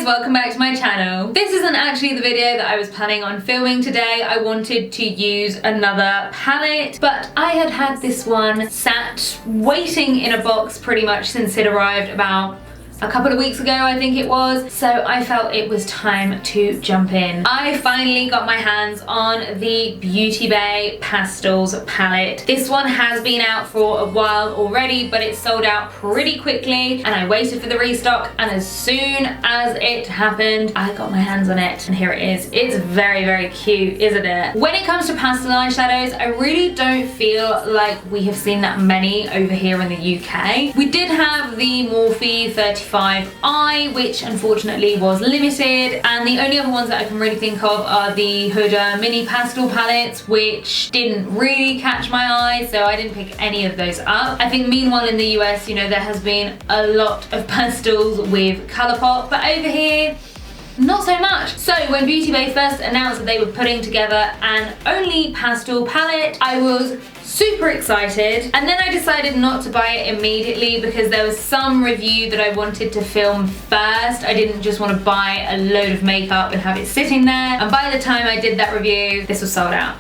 guys, welcome back to my channel. This isn't actually the video that I was planning on filming today. I wanted to use another palette, but I had this one sat waiting in a box pretty much since it arrived about a couple of weeks ago, I think it was, so I felt it was time to jump in. I finally got my hands on the Beauty Bay Pastels palette. This one has been out for a while already, but it sold out pretty quickly, and I waited for the restock, and as soon as it happened, I got my hands on it, and here it is. It's very, very cute, isn't it? When it comes to pastel eyeshadows, I really don't feel like we have seen that many over here in the UK. We did have the Morphe 35i, which unfortunately was limited, and the only other ones that I can really think of are the Huda mini pastel palettes, which didn't really catch my eye, so I didn't pick any of those up. I think meanwhile in the US, you know, there has been a lot of pastels with Colourpop, but over here, not so much. So when Beauty Bay first announced that they were putting together an only pastel palette, I was super excited, and then I decided not to buy it immediately because there was some review that I wanted to film first. I didn't just want to buy a load of makeup and have it sitting there, and by the time I did that review, this was sold out.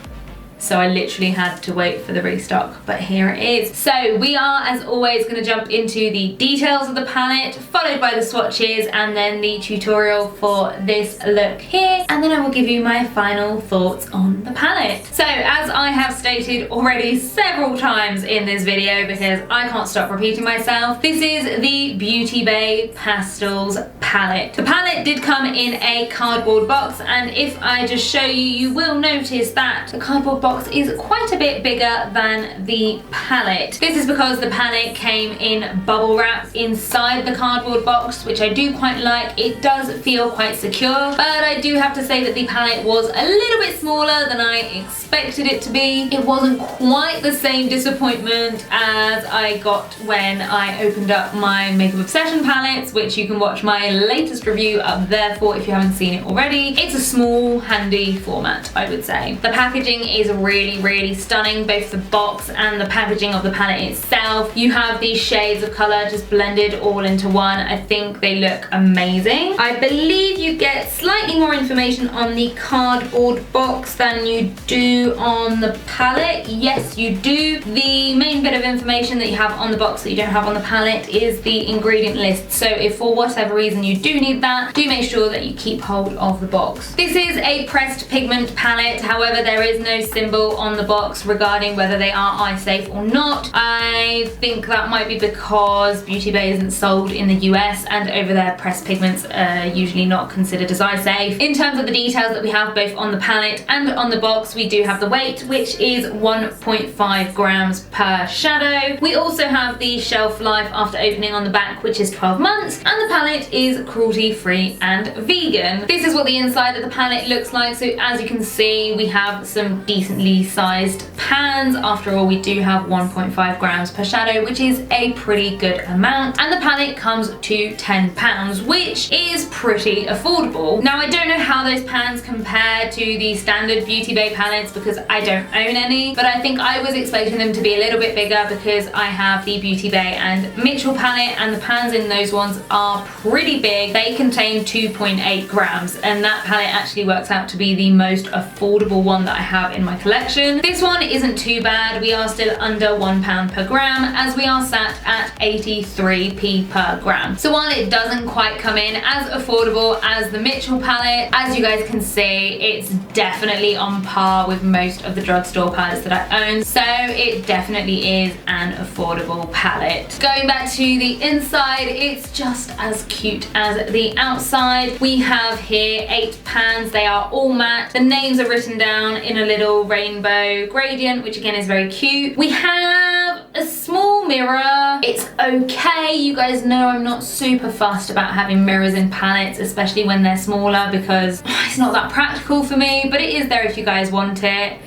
So I literally had to wait for the restock, but here it is. So we are, as always, going to jump into the details of the palette, followed by the swatches, and then the tutorial for this look here, and then I will give you my final thoughts on the palette. So as I have stated already several times in this video, because I can't stop repeating myself, this is the Beauty Bay Pastels palette. The palette did come in a cardboard box, and if I just show you, you will notice that the cardboard box is quite a bit bigger than the palette. This is because the palette came in bubble wrap inside the cardboard box, which I do quite like. It does feel quite secure, but I do have to say that the palette was a little bit smaller than I expected it to be. It wasn't quite the same disappointment as I got when I opened up my Makeup Obsession palettes, which you can watch my latest review up there for if you haven't seen it already. It's a small, handy format, I would say. The packaging is really, really stunning, both the box and the packaging of the palette itself. You have these shades of colour just blended all into one. I think they look amazing. I believe you get slightly more information on the cardboard box than you do on the palette. Yes, you do. The main bit of information that you have on the box that you don't have on the palette is the ingredient list. So if for whatever reason you do need that, do make sure that you keep hold of the box. This is a pressed pigment palette. However, there is no symbol on the box regarding whether they are eye safe or not. I think that might be because Beauty Bay isn't sold in the US, and over there pressed pigments are usually not considered as eye safe. In terms of the details that we have both on the palette and on the box, we do have the weight, which is 1.5 grams per shadow. We also have the shelf life after opening on the back, which is 12 months, and the palette is cruelty free and vegan. This is what the inside of the palette looks like. So as you can see, we have some decently sized pans. After all, we do have 1.5 grams per shadow, which is a pretty good amount, and the palette comes to £10, which is pretty affordable. Now, I don't know how those pans compare to the standard Beauty Bay palettes because I don't own any, but I think I was expecting them to be a little bit bigger because I have the Beauty Bay and Mitchell palette, and the pans in those ones are pretty big. They contain 2.8 grams, and that palette actually works out to be the most affordable one that I have in my collection. This one isn't too bad. We are still under £1 per gram, as we are sat at 83p per gram. So while it doesn't quite come in as affordable as the Mitchell palette, as you guys can see, it's definitely on par with most of the drugstore palettes that I own. So it definitely is an affordable palette. Going back to the inside, it's just as cute as the outside. We have here 8 pans. They are all matte. The names are written down in a little rainbow gradient, which again is very cute. We have a small mirror. It's okay. You guys know I'm not super fussed about having mirrors in palettes, especially when they're smaller, because it's not that practical for me, but it is there if you guys want it.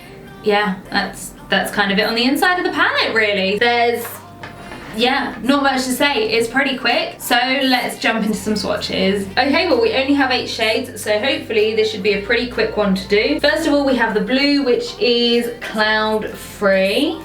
Yeah, that's kind of it on the inside of the palette, really. There's, yeah, not much to say. It's pretty quick, so let's jump into some swatches. Okay, well, we only have 8 shades, so hopefully this should be a pretty quick one to do. First of all, we have the blue, which is cloud free.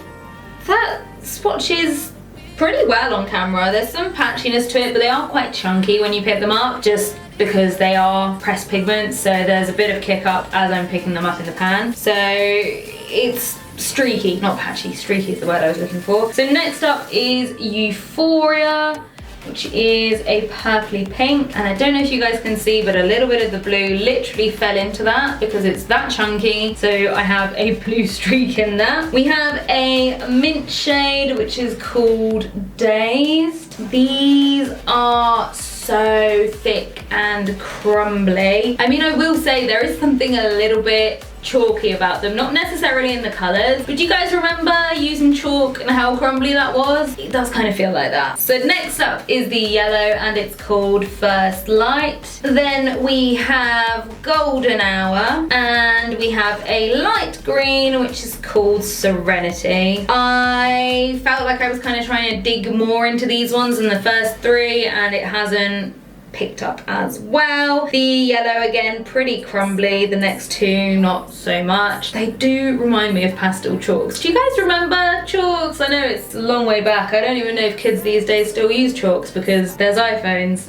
That swatches pretty well on camera. There's some patchiness to it, but they are quite chunky when you pick them up. Just because they are pressed pigments, so there's a bit of kick up as I'm picking them up in the pan. So it's streaky, not patchy, streaky is the word I was looking for. So next up is Euphoria, which is a purpley pink, and I don't know if you guys can see, but a little bit of the blue literally fell into that because it's that chunky, so I have a blue streak in there. We have a mint shade which is called Dazed. These are so thick and crumbly. I mean, I will say there is something a little bit chalky about them, not necessarily in the colours, but do you guys remember using chalk and how crumbly that was? It does kind of feel like that. So next up is the yellow, and it's called First Light. Then we have Golden Hour, and we have a light green which is called Serenity. I felt like I was kind of trying to dig more into these ones than the first three, and it hasn't picked up as well. The yellow again, pretty crumbly. The next two, not so much. They do remind me of pastel chalks. Do you guys remember chalks? I know it's a long way back. I don't even know if kids these days still use chalks because there's iPhones.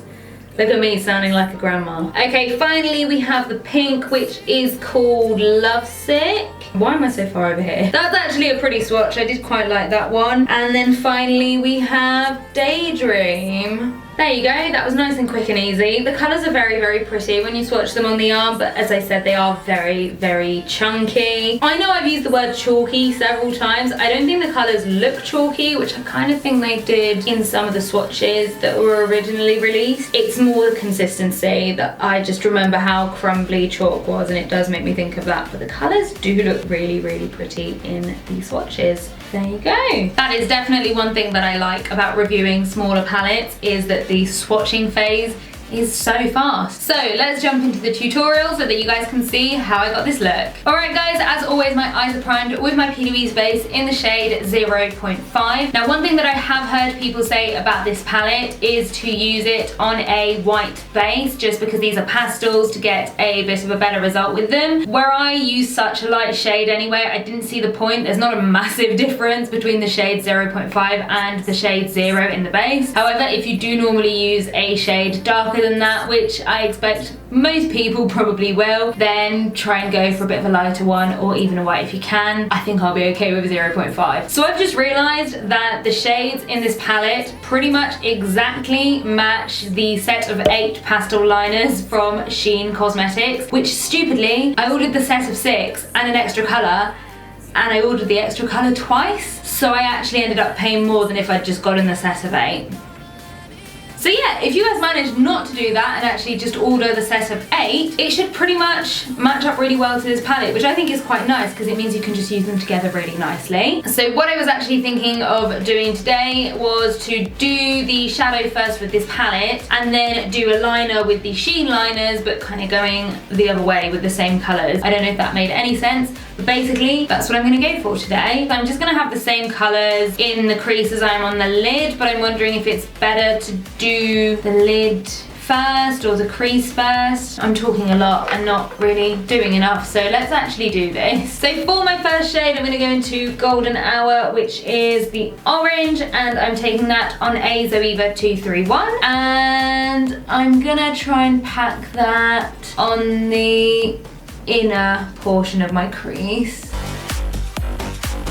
Look at me sounding like a grandma. Okay, finally we have the pink, which is called Lovesick. Why am I so far over here? That's actually a pretty swatch. I did quite like that one. And then finally we have Daydream. There you go, that was nice and quick and easy. The colours are very, very pretty when you swatch them on the arm, but as I said, they are very, very chunky. I know I've used the word chalky several times. I don't think the colours look chalky, which I kind of think they did in some of the swatches that were originally released. It's more the consistency that I just remember how crumbly chalk was, and it does make me think of that. But the colours do look really, really pretty in these swatches. There you go. That is definitely one thing that I like about reviewing smaller palettes, is that the swatching phase is so fast. So let's jump into the tutorial so that you guys can see how I got this look. Alright guys, as always my eyes are primed with my PW's base in the shade 0.5. Now one thing that I have heard people say about this palette is to use it on a white base, just because these are pastels, to get a bit of a better result with them. Where I use such a light shade anyway, I didn't see the point. There's not a massive difference between the shade 0.5 and the shade 0 in the base. However, if you do normally use a shade darker than that, which I expect most people probably will, then try and go for a bit of a lighter one, or even a white if you can. I think I'll be okay with 0.5. So I've just realised that the shades in this palette pretty much exactly match the set of 8 pastel liners from Sheen Cosmetics, which stupidly, I ordered the set of 6 and an extra colour, and I ordered the extra colour twice, so I actually ended up paying more than if I'd just gotten the set of 8. So yeah, if you guys manage not to do that and actually just order the set of 8, it should pretty much match up really well to this palette, which I think is quite nice because it means you can just use them together really nicely. So what I was actually thinking of doing today was to do the shadow first with this palette, and then do a liner with the Sheen liners, but kind of going the other way with the same colours. I don't know if that made any sense, but basically that's what I'm going to go for today. So I'm just going to have the same colours in the crease as I'm on the lid, but I'm wondering if it's better to do the lid first or the crease first. I'm talking a lot and not really doing enough, so let's actually do this. So for my first shade, I'm going to go into Golden Hour, which is the orange, and I'm taking that on a Zoeva 231, and I'm gonna try and pack that on the inner portion of my crease.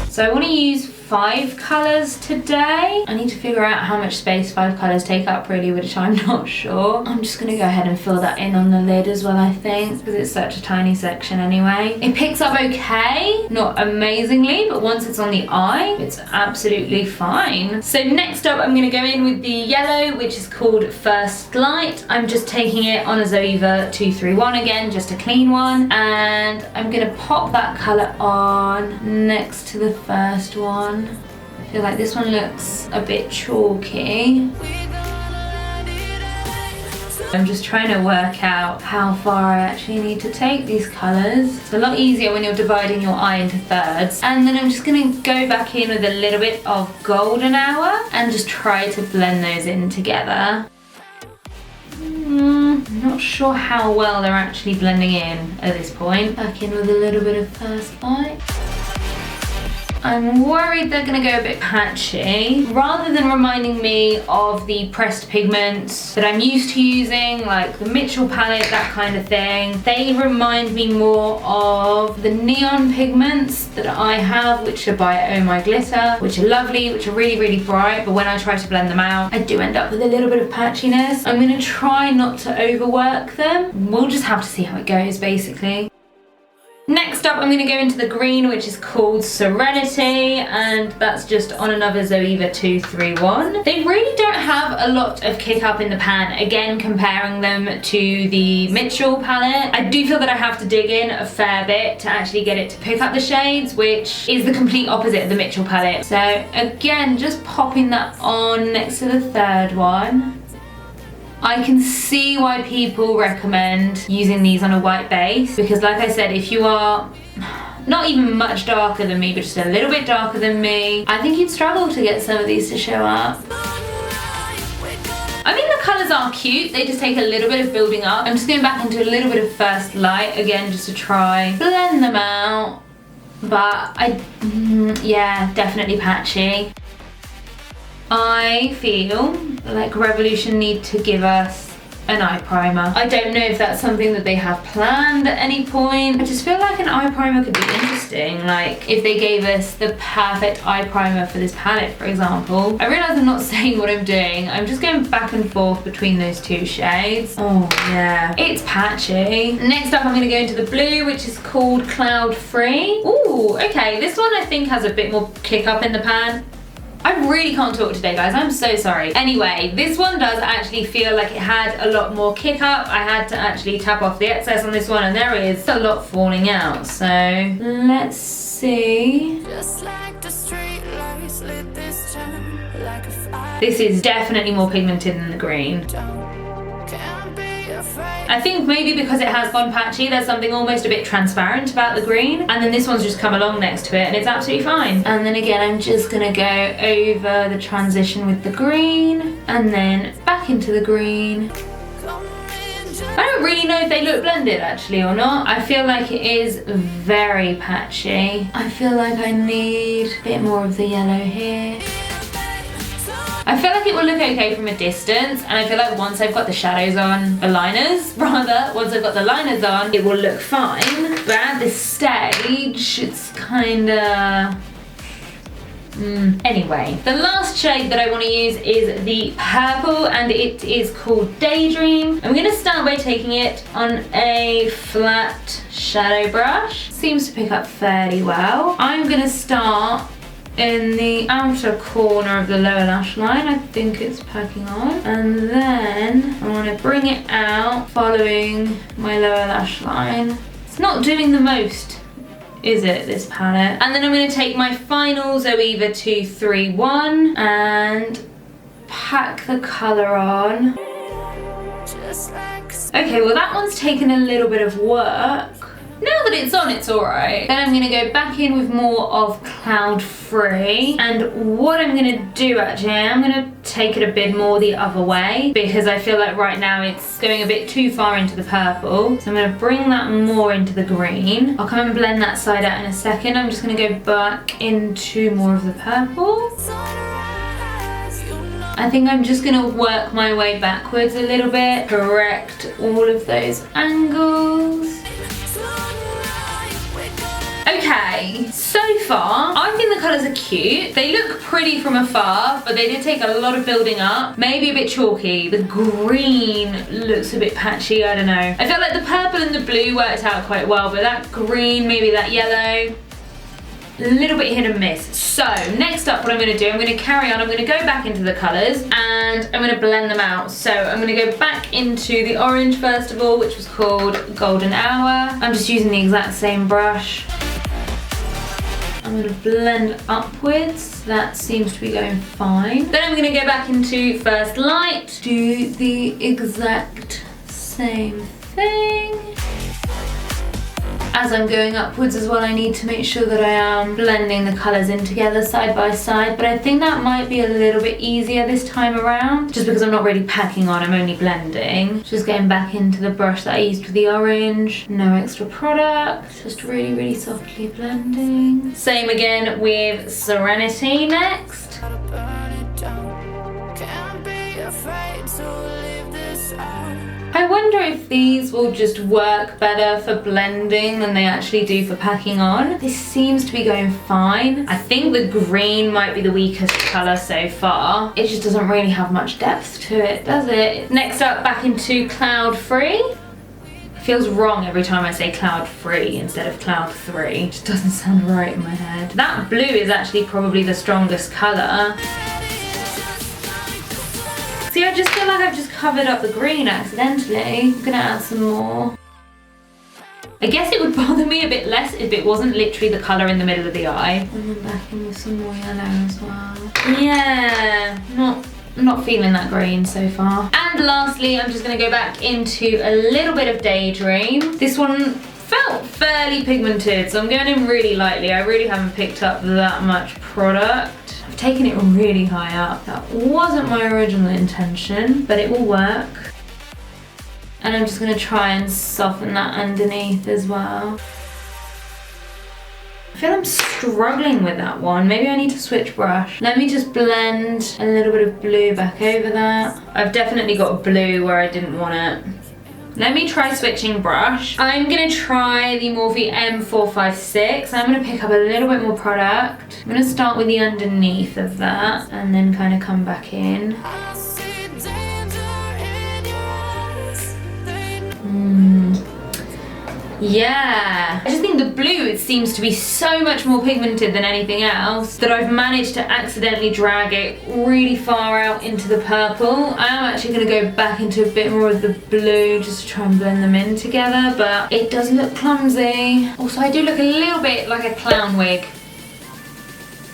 So I want to use 5 colours today. I need to figure out how much space 5 colours take up really, which I'm not sure. I'm just going to go ahead and fill that in on the lid as well, I think, because it's such a tiny section anyway. It picks up okay, not amazingly, but once it's on the eye, it's absolutely fine. So next up, I'm going to go in with the yellow, which is called First Light. I'm just taking it on a Zoeva 231 again, just a clean one, and I'm going to pop that colour on next to the first one. I feel like this one looks a bit chalky. I'm just trying to work out how far I actually need to take these colours. It's a lot easier when you're dividing your eye into thirds. And then I'm just going to go back in with a little bit of Golden Hour and just try to blend those in together. I'm not sure how well they're actually blending in at this point. Back in with a little bit of First Light. I'm worried they're gonna go a bit patchy. Rather than reminding me of the pressed pigments that I'm used to using, like the Mitchell palette, that kind of thing, they remind me more of the neon pigments that I have, which are by Oh My Glitter, which are lovely, which are really, really bright, but when I try to blend them out, I do end up with a little bit of patchiness. I'm gonna try not to overwork them. We'll just have to see how it goes, basically. Next up, I'm going to go into the green, which is called Serenity, and that's just on another Zoeva 231. They really don't have a lot of kick up in the pan, again comparing them to the Mitchell palette. I do feel that I have to dig in a fair bit to actually get it to pick up the shades, which is the complete opposite of the Mitchell palette. So again, just popping that on next to the third one. I can see why people recommend using these on a white base, because like I said, if you are not even much darker than me, but just a little bit darker than me, I think you'd struggle to get some of these to show up. I mean, the colours are cute, they just take a little bit of building up. I'm just going back into a little bit of first light, again, just to try blend them out. But yeah, definitely patchy. I feel like Revolution need to give us an eye primer. I don't know if that's something that they have planned at any point. I just feel like an eye primer could be interesting. Like if they gave us the perfect eye primer for this palette, for example. I realise I'm not saying what I'm doing. I'm just going back and forth between those two shades. Oh yeah, it's patchy. Next up, I'm going to go into the blue, which is called Cloud Free. Ooh, okay, this one I think has a bit more kick up in the pan. I really can't talk today, guys, I'm so sorry. Anyway, this one does actually feel like it had a lot more kick up. I had to actually tap off the excess on this one, and there is a lot falling out. So let's see. Just like the street lights lit this time, like a fire. This is definitely more pigmented than the green. I think maybe because it has gone patchy, there's something almost a bit transparent about the green, and then this one's just come along next to it and it's absolutely fine. And then again, I'm just gonna go over the transition with the green and then back into the green. I don't really know if they look blended actually or not. I feel like it is very patchy. I feel like I need a bit more of the yellow here. I feel like it will look okay from a distance, and I feel like once I've got the shadows on, the liners rather, once I've got the liners on, it will look fine. But at this stage, it's kinda... Anyway, the last shade that I want to use is the purple, and it is called Daydream. I'm going to start by taking it on a flat shadow brush. Seems to pick up fairly well. I'm going to start in the outer corner of the lower lash line. I think it's packing on, and then I want to bring it out following my lower lash line. It's not doing the most, is it, this palette? And then I'm going to take my final Zoeva 231 and pack the colour on. Okay, well that one's taken a little bit of work. Now that it's on, it's alright. Then I'm going to go back in with more of Cloud Free. And what I'm going to do actually, I'm going to take it a bit more the other way, because I feel like right now it's going a bit too far into the purple. So I'm going to bring that more into the green. I'll come and blend that side out in a second. I'm just going to go back into more of the purple. I think I'm just going to work my way backwards a little bit, correct all of those angles. Okay, so far, I think the colours are cute. They look pretty from afar, but they did take a lot of building up. Maybe a bit chalky. The green looks a bit patchy, I don't know. I felt like the purple and the blue worked out quite well, but that green, maybe that yellow, a little bit hit and miss. So, next up what I'm going to do, I'm going to carry on. I'm going to go back into the colours and I'm going to blend them out. So, I'm going to go back into the orange first of all, which was called Golden Hour. I'm just using the exact same brush. I'm going to blend upwards. That seems to be going fine. Then I'm going to go back into First Light, do the exact same thing. as I'm going upwards as well, I need to make sure that I am blending the colours in together side by side, but I think that might be a little bit easier this time around, just because I'm not really packing on, I'm only blending. Just getting back into the brush that I used with the orange, no extra product, just really, really softly blending. Same again with Serenity next. I wonder if these will just work better for blending than they actually do for packing on. This seems to be going fine. I think the green might be the weakest colour so far. It just doesn't really have much depth to it, does it? Next up, back into Cloud Free. It feels wrong every time I say Cloud Free instead of Cloud 3. It just doesn't sound right in my head. That blue is actually probably the strongest colour. See, I just feel like I've just covered up the green accidentally. I'm gonna add some more. I guess it would bother me a bit less if it wasn't literally the colour in the middle of the eye. And then back in with some more yellow as well. Yeah, not feeling that green so far. And lastly, I'm just gonna go back into a little bit of Daydream. This one felt fairly pigmented, so I'm going in really lightly. I really haven't picked up that much product. I've taken it really high up. That wasn't my original intention, but it will work. And I'm just gonna try and soften that underneath as well. I feel I'm struggling with that one. Maybe I need to switch brush. Let me just blend a little bit of blue back over that. I've definitely got blue where I didn't want it. Let me try switching brush. I'm gonna try the Morphe M456. I'm gonna pick up a little bit more product. I'm gonna start with the underneath of that and then kind of come back in. Yeah, I just think the blue, it seems to be so much more pigmented than anything else that I've managed to accidentally drag it really far out into the purple. I am actually going to go back into a bit more of the blue just to try and blend them in together, but it does look clumsy. Also, I do look a little bit like a clown wig.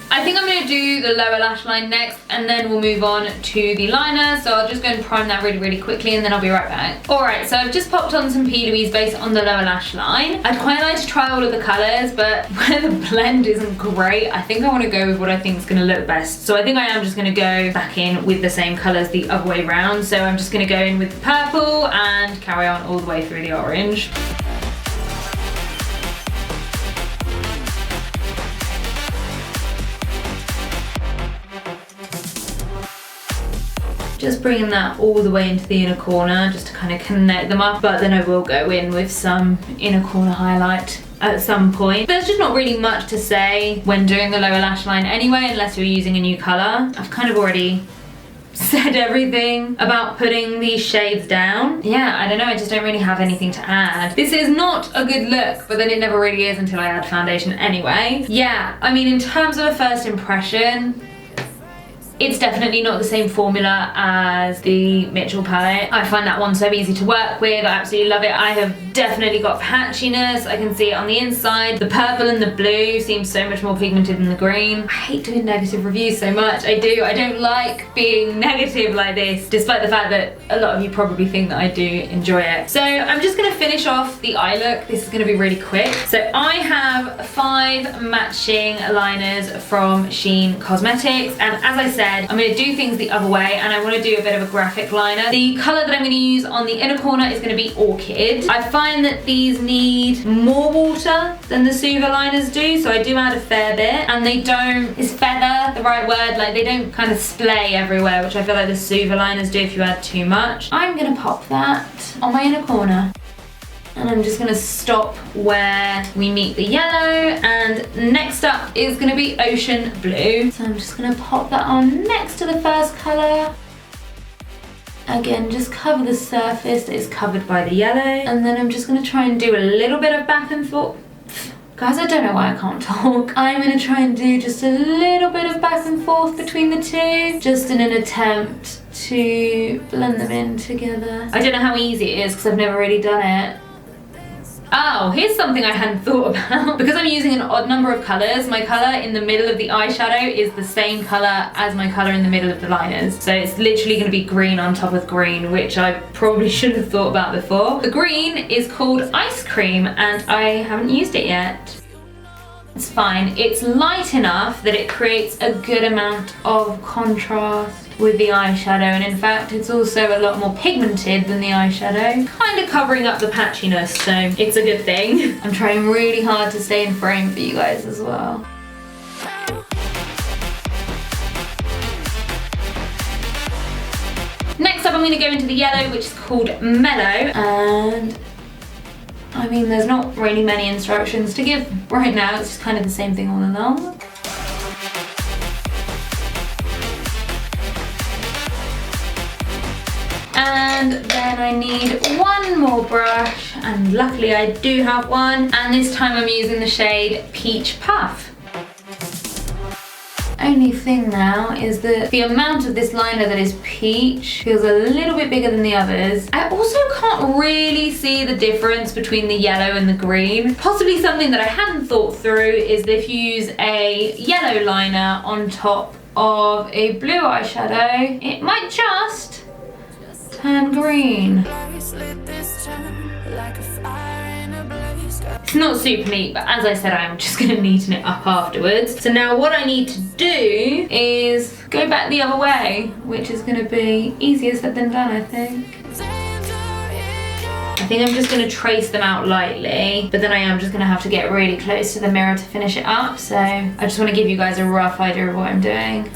I think I'm going to do the lower lash line next and then we'll move on to the liner. So I'll just go and prime that really, really quickly and then I'll be right back. Alright, so I've just popped on some P. Louise base on the lower lash line. I'd quite like to try all of the colours, but where the blend isn't great, I think I want to go with what I think is going to look best. So I think I am just going to go back in with the same colours the other way round. So I'm just going to go in with the purple and carry on all the way through the orange. Just bringing that all the way into the inner corner just to kind of connect them up, but then I will go in with some inner corner highlight at some point. There's just not really much to say when doing the lower lash line anyway, unless you're using a new colour. I've kind of already said everything about putting these shades down. Yeah, I don't know, I just don't really have anything to add. This is not a good look, but then it never really is until I add foundation anyway. Yeah, I mean, in terms of a first impression, it's definitely not the same formula as the Mitchell palette. I find that one so easy to work with. I absolutely love it. I have definitely got patchiness. I can see it on the inside. The purple and the blue seems so much more pigmented than the green. I hate doing negative reviews so much. I do. I don't like being negative like this, despite the fact that a lot of you probably think that I do enjoy it. So I'm just gonna finish off the eye look. This is gonna be really quick. So I have 5 matching liners from Shein Cosmetics, and as I said, I'm going to do things the other way and I want to do a bit of a graphic liner. The colour that I'm going to use on the inner corner is going to be Orchid. I find that these need more water than the Suva liners do, so I do add a fair bit, and they don't, is feather the right word? Like, they don't kind of splay everywhere, which I feel like the Suva liners do if you add too much. I'm going to pop that on my inner corner. And I'm just gonna stop where we meet the yellow, and next up is gonna be Ocean Blue. So I'm just gonna pop that on next to the first colour. Again, just cover the surface that is covered by the yellow, and then I'm just gonna try and do a little bit of back and forth. Guys, I don't know why I can't talk. I'm gonna try and do just a little bit of back and forth between the two, just in an attempt to blend them in together. I don't know how easy it is because I've never really done it. Oh, here's something I hadn't thought about. Because I'm using an odd number of colours, my colour in the middle of the eyeshadow is the same colour as my colour in the middle of the liners. So it's literally going to be green on top of green, which I probably should have thought about before. The green is called Ice Cream and I haven't used it yet. It's fine. It's light enough that it creates a good amount of contrast with the eyeshadow, and in fact it's also a lot more pigmented than the eyeshadow, kind of covering up the patchiness, so it's a good thing. I'm trying really hard to stay in frame for you guys as well. Next up I'm going to go into the yellow, which is called Mellow, and I mean there's not really many instructions to give right now, it's just kind of the same thing all along. And then I need one more brush, and luckily I do have one, and this time I'm using the shade Peach Puff. Only thing now is that the amount of this liner that is peach feels a little bit bigger than the others. I also can't really see the difference between the yellow and the green. Possibly something that I hadn't thought through is that if you use a yellow liner on top of a blue eyeshadow, it might just turn green. It's not super neat, but as I said, I'm just going to neaten it up afterwards. So now what I need to do is go back the other way, which is going to be easier said than done, I think. I think I'm just going to trace them out lightly, but then I am just going to have to get really close to the mirror to finish it up. So I just want to give you guys a rough idea of what I'm doing.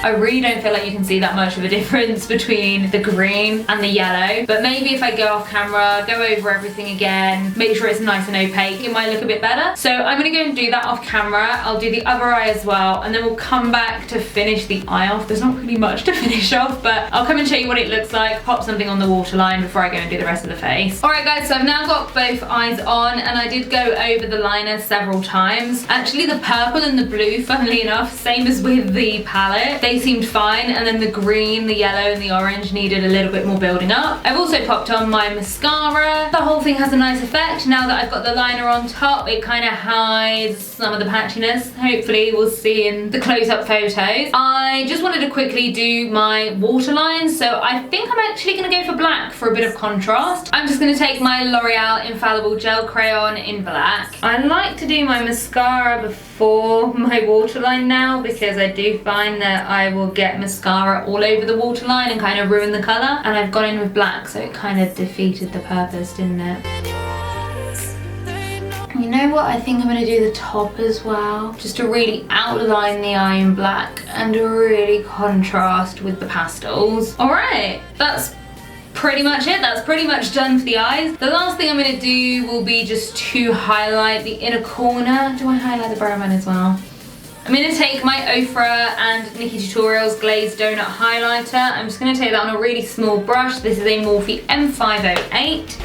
I really don't feel like you can see that much of a difference between the green and the yellow, but maybe if I go off camera, go over everything again, make sure it's nice and opaque, it might look a bit better. So I'm gonna go and do that off camera. I'll do the other eye as well, and then we'll come back to finish the eye off. There's not really much to finish off, but I'll come and show you what it looks like, pop something on the waterline before I go and do the rest of the face. Alright guys, so I've now got both eyes on, and I did go over the liner several times. Actually the purple and the blue, funnily enough, same as with the palette, they seemed fine, and then the green, the yellow and the orange needed a little bit more building up. I've also popped on my mascara. The whole thing has a nice effect. Now that I've got the liner on top, it kind of hides some of the patchiness. Hopefully we'll see in the close-up photos. I just wanted to quickly do my waterline, so I think I'm actually going to go for black for a bit of contrast. I'm just going to take my L'Oreal Infallible Gel Crayon in black. I like to do my mascara before my waterline now, because I do find that I will get mascara all over the waterline and kind of ruin the colour, and I've gone in with black, so it kind of defeated the purpose, didn't it? You know what, I think I'm going to do the top as well, just to really outline the eye in black and really contrast with the pastels. Alright, that's pretty much it. That's pretty much done for the eyes. The last thing I'm going to do will be just to highlight the inner corner. Do I highlight the brow bone as well? I'm going to take my Euphoria and Nikki Tutorials Glazed Donut Highlighter. I'm just going to take that on a really small brush. This is a Morphe M508.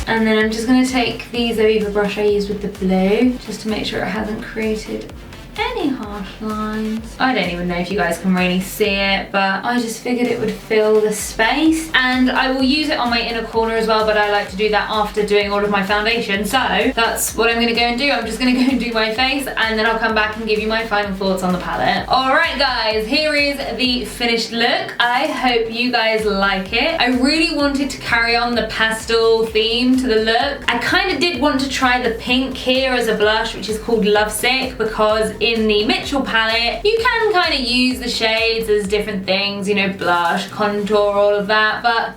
And then I'm just going to take the Zoeva brush I used with the blue, just to make sure it hasn't created any harsh lines. I don't even know if you guys can really see it, but I just figured it would fill the space. And I will use it on my inner corner as well, but I like to do that after doing all of my foundation. So that's what I'm going to go and do. I'm just going to go and do my face, and then I'll come back and give you my final thoughts on the palette. Alright guys, here is the finished look. I hope you guys like it. I really wanted to carry on the pastel theme to the look. I kind of did want to try the pink here as a blush, which is called Lovesick, because in the Mitchell palette you can kind of use the shades as different things, you know, blush, contour, all of that, but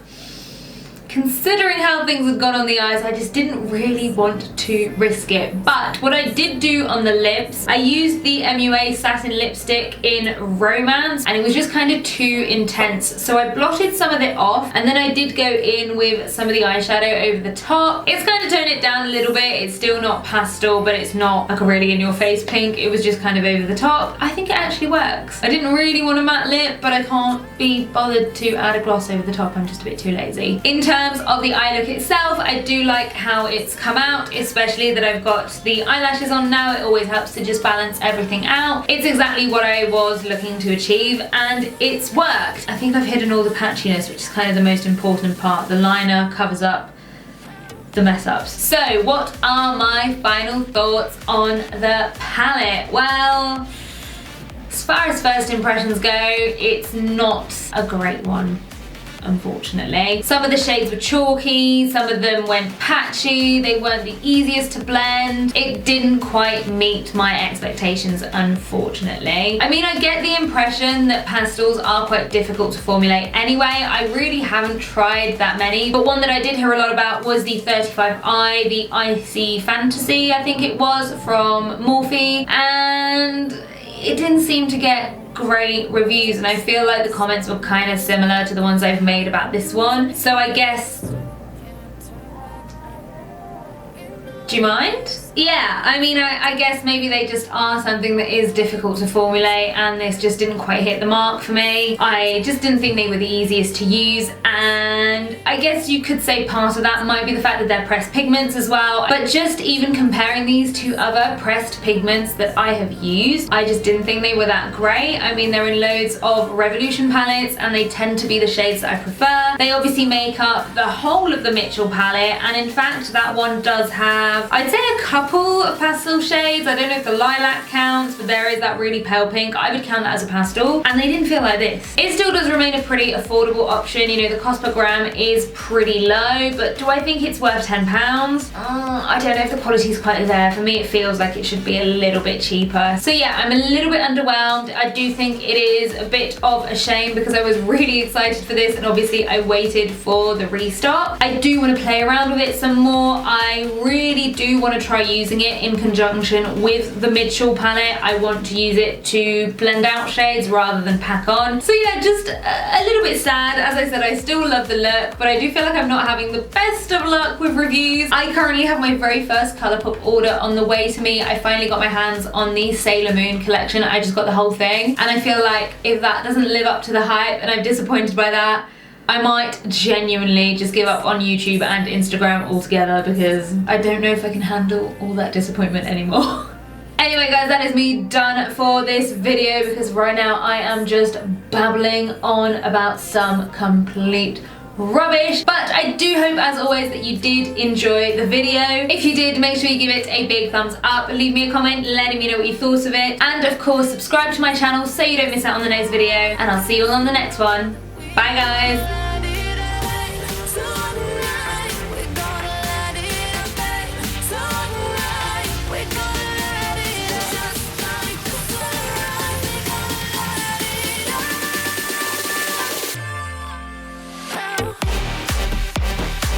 considering how things have gone on the eyes, I just didn't really want to risk it. But what I did do on the lips, I used the MUA satin lipstick in Romance, and it was just kind of too intense, so I blotted some of it off, and then I did go in with some of the eyeshadow over the top. It's kind of toned it down a little bit. It's still not pastel, but it's not like a really in-your-face pink. It was just kind of over the top. I think it actually works. I didn't really want a matte lip, but I can't be bothered to add a gloss over the top. I'm just a bit too lazy. In terms terms of the eye look itself, I do like how it's come out, especially that I've got the eyelashes on now. It always helps to just balance everything out. It's exactly what I was looking to achieve, and it's worked. I think I've hidden all the patchiness, which is kind of the most important part. The liner covers up the mess ups. So what are my final thoughts on the palette? Well, as far as first impressions go, it's not a great one, unfortunately. Some of the shades were chalky, some of them went patchy, they weren't the easiest to blend. It didn't quite meet my expectations, unfortunately. I mean, I get the impression that pastels are quite difficult to formulate anyway. I really haven't tried that many, but one that I did hear a lot about was the 35i, the Icy Fantasy, I think it was, from Morphe, and it didn't seem to get great reviews, and I feel like the comments were kind of similar to the ones I've made about this one. So I guess, do you mind? Yeah, I mean, I guess maybe they just are something that is difficult to formulate, and this just didn't quite hit the mark for me. I just didn't think they were the easiest to use, and I guess you could say part of that might be the fact that they're pressed pigments as well. But just even comparing these to other pressed pigments that I have used, I just didn't think they were that great. I mean, they're in loads of Revolution palettes, and they tend to be the shades that I prefer. They obviously make up the whole of the Mitchell palette, and in fact, that one does have, I'd say, a couple of pastel shades. I don't know if the lilac counts, but there is that really pale pink. I would count that as a pastel, and they didn't feel like this. It still does remain a pretty affordable option. You know, the cost per gram is pretty low, but do I think it's worth £10? I don't know if the quality is quite there. For me, it feels like it should be a little bit cheaper. So yeah, I'm a little bit underwhelmed. I do think it is a bit of a shame because I was really excited for this, and obviously I waited for the restock. I do want to play around with it some more. I really do want to try using it in conjunction with the Mitchell palette. I want to use it to blend out shades rather than pack on. So yeah, just a little bit sad. As I said, I still love the look, but I do feel like I'm not having the best of luck with reviews. I currently have my very first Colourpop order on the way to me. I finally got my hands on the Sailor Moon collection. I just got the whole thing, and I feel like if that doesn't live up to the hype and I'm disappointed by that, I might genuinely just give up on YouTube and Instagram altogether, because I don't know if I can handle all that disappointment anymore. Anyway guys, that is me done for this video, because right now I am just babbling on about some complete rubbish. But I do hope, as always, that you did enjoy the video. If you did, make sure you give it a big thumbs up, leave me a comment letting me know what you thought of it, and of course subscribe to my channel so you don't miss out on the next video, and I'll see you all on the next one. Bye guys!